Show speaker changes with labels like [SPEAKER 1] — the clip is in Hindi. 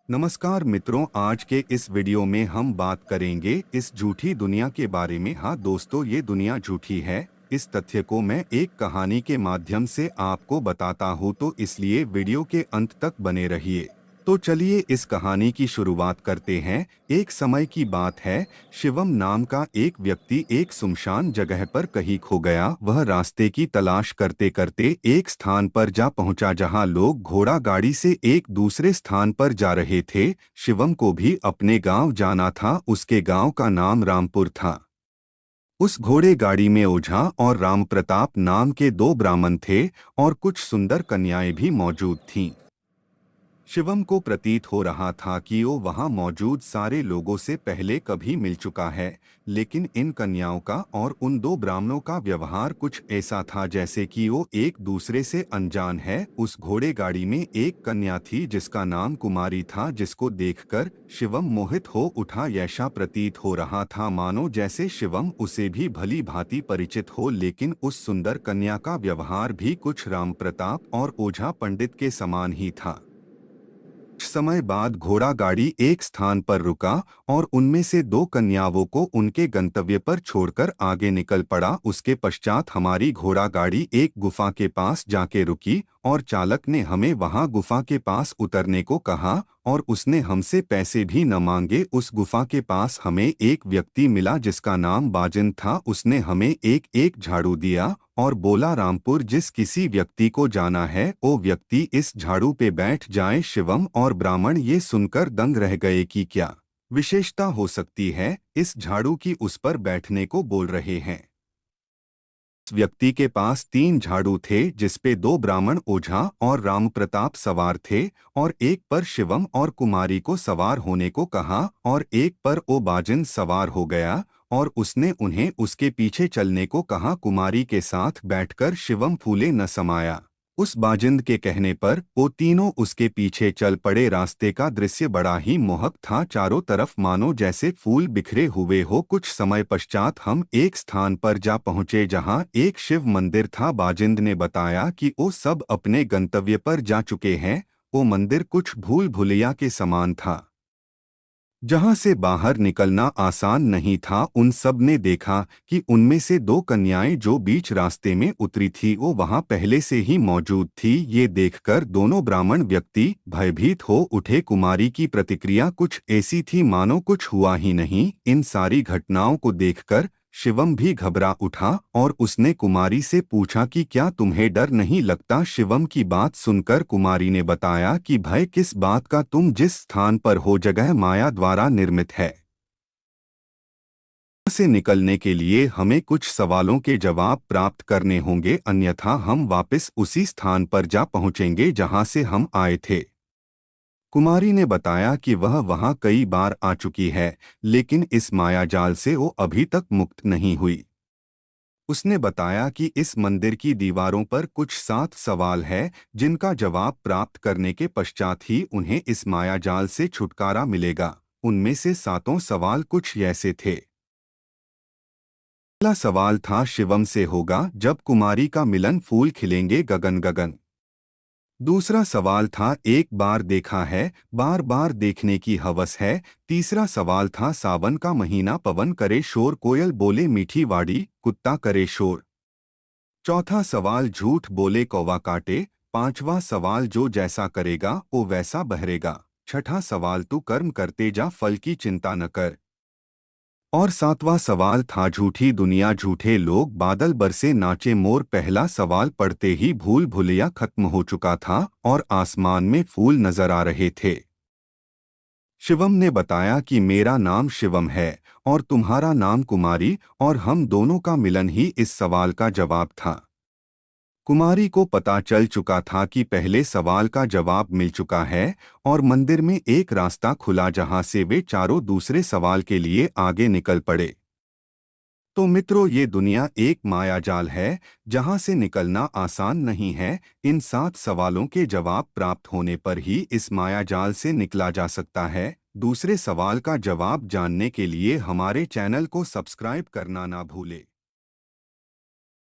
[SPEAKER 1] नमस्कार मित्रों, आज के इस वीडियो में हम बात करेंगे इस झूठी दुनिया के बारे में। हाँ दोस्तों, ये दुनिया झूठी है। इस तथ्य को मैं एक कहानी के माध्यम से आपको बताता हूँ, तो इसलिए वीडियो के अंत तक बने रहिए। तो चलिए इस कहानी की शुरुआत करते हैं। एक समय की बात है, शिवम नाम का एक व्यक्ति एक सुनसान जगह पर कहीं खो गया। वह रास्ते की तलाश करते करते एक स्थान पर जा पहुंचा जहां लोग घोड़ा गाड़ी से एक दूसरे स्थान पर जा रहे थे। शिवम को भी अपने गांव जाना था। उसके गांव का नाम रामपुर था। उस घोड़े गाड़ी में ओझा और राम प्रताप नाम के दो ब्राह्मण थे और कुछ सुंदर कन्याएं भी मौजूद थीं। शिवम को प्रतीत हो रहा था कि वो वहां मौजूद सारे लोगों से पहले कभी मिल चुका है, लेकिन इन कन्याओं का और उन दो ब्राह्मणों का व्यवहार कुछ ऐसा था जैसे कि वो एक दूसरे से अनजान है। उस घोड़े गाड़ी में एक कन्या थी जिसका नाम कुमारी था, जिसको देखकर शिवम मोहित हो उठा। ऐसा प्रतीत हो रहा था मानो जैसे शिवम उसे भी भली भांति परिचित हो, लेकिन उस सुंदर कन्या का व्यवहार भी कुछ राम प्रताप और ओझा पंडित के समान ही था। कुछ समय बाद घोड़ा गाड़ी एक स्थान पर रुका और उनमें से दो कन्याओं को उनके गंतव्य पर छोड़कर आगे निकल पड़ा। उसके पश्चात हमारी घोड़ा गाड़ी एक गुफा के पास जाके रुकी और चालक ने हमें वहां गुफा के पास उतरने को कहा और उसने हमसे पैसे भी न मांगे। उस गुफा के पास हमें एक व्यक्ति मिला जिसका नाम बाजिन था। उसने हमें एक एक झाड़ू दिया और बोला, रामपुर जिस किसी व्यक्ति को जाना है वो व्यक्ति इस झाड़ू पे बैठ जाए। शिवम और ब्राह्मण ये सुनकर दंग रह गए कि क्या विशेषता हो सकती है इस झाड़ू की, उस पर बैठने को बोल रहे हैं। उस व्यक्ति के पास तीन झाड़ू थे जिसपे दो ब्राह्मण ओझा और राम प्रताप सवार थे और एक पर शिवम और कुमारी को सवार होने को कहा और एक पर ओ बाजिन सवार हो गया और उसने उन्हें उसके पीछे चलने को कहा। कुमारी के साथ बैठकर शिवम फूले न समाया। उस बाजिंद के कहने पर वो तीनों उसके पीछे चल पड़े। रास्ते का दृश्य बड़ा ही मोहक था, चारों तरफ मानो जैसे फूल बिखरे हुए हो। कुछ समय पश्चात हम एक स्थान पर जा पहुंचे जहां एक शिव मंदिर था। बाजिंद ने बताया कि वो सब अपने गंतव्य पर जा चुके हैं। वो मंदिर कुछ भूल भुलैया के समान था जहां से बाहर निकलना आसान नहीं था। उन सब ने देखा कि उनमें से दो कन्याएं जो बीच रास्ते में उतरी थी वो वहां पहले से ही मौजूद थी। ये देखकर दोनों ब्राह्मण व्यक्ति भयभीत हो उठे। कुमारी की प्रतिक्रिया कुछ ऐसी थी मानो कुछ हुआ ही नहीं। इन सारी घटनाओं को देखकर शिवम भी घबरा उठा और उसने कुमारी से पूछा कि क्या तुम्हें डर नहीं लगता। शिवम की बात सुनकर कुमारी ने बताया कि भय किस बात का, तुम जिस स्थान पर हो जगह माया द्वारा निर्मित है। यहाँ से निकलने के लिए हमें कुछ सवालों के जवाब प्राप्त करने होंगे, अन्यथा हम वापस उसी स्थान पर जा पहुंचेंगे जहां से हम आए थे। कुमारी ने बताया कि वह वहां कई बार आ चुकी है, लेकिन इस मायाजाल से वो अभी तक मुक्त नहीं हुई। उसने बताया कि इस मंदिर की दीवारों पर कुछ 7 सवाल है जिनका जवाब प्राप्त करने के पश्चात ही उन्हें इस मायाजाल से छुटकारा मिलेगा। उनमें से 7 सवाल कुछ ऐसे थे। पहला सवाल था, शिवम से होगा जब कुमारी का मिलन, फूल खिलेंगे गगन गगन। दूसरा सवाल था, एक बार देखा है बार बार देखने की हवस है। तीसरा सवाल था, सावन का महीना, पवन करे शोर, कोयल बोले मीठी वाड़ी, कुत्ता करे शोर। चौथा सवाल, झूठ बोले कौवा काटे। पांचवा सवाल, जो जैसा करेगा वो वैसा बहरेगा। छठा सवाल, तू कर्म करते जा, फल की चिंता न कर। और सातवां सवाल था, झूठी दुनिया झूठे लोग, बादल बरसे नाचे मोर। पहला सवाल पढ़ते ही भूल भुलैया खत्म हो चुका था और आसमान में फूल नजर आ रहे थे। शिवम ने बताया कि मेरा नाम शिवम है और तुम्हारा नाम कुमारी, और हम दोनों का मिलन ही इस सवाल का जवाब था। कुमारी को पता चल चुका था कि पहले सवाल का जवाब मिल चुका है और मंदिर में एक रास्ता खुला जहां से वे चारों दूसरे सवाल के लिए आगे निकल पड़े। तो मित्रों, ये दुनिया एक मायाजाल है जहां से निकलना आसान नहीं है। इन 7 सवालों के जवाब प्राप्त होने पर ही इस मायाजाल से निकला जा सकता है। दूसरे सवाल का जवाब जानने के लिए हमारे चैनल को सब्सक्राइब करना ना भूलें।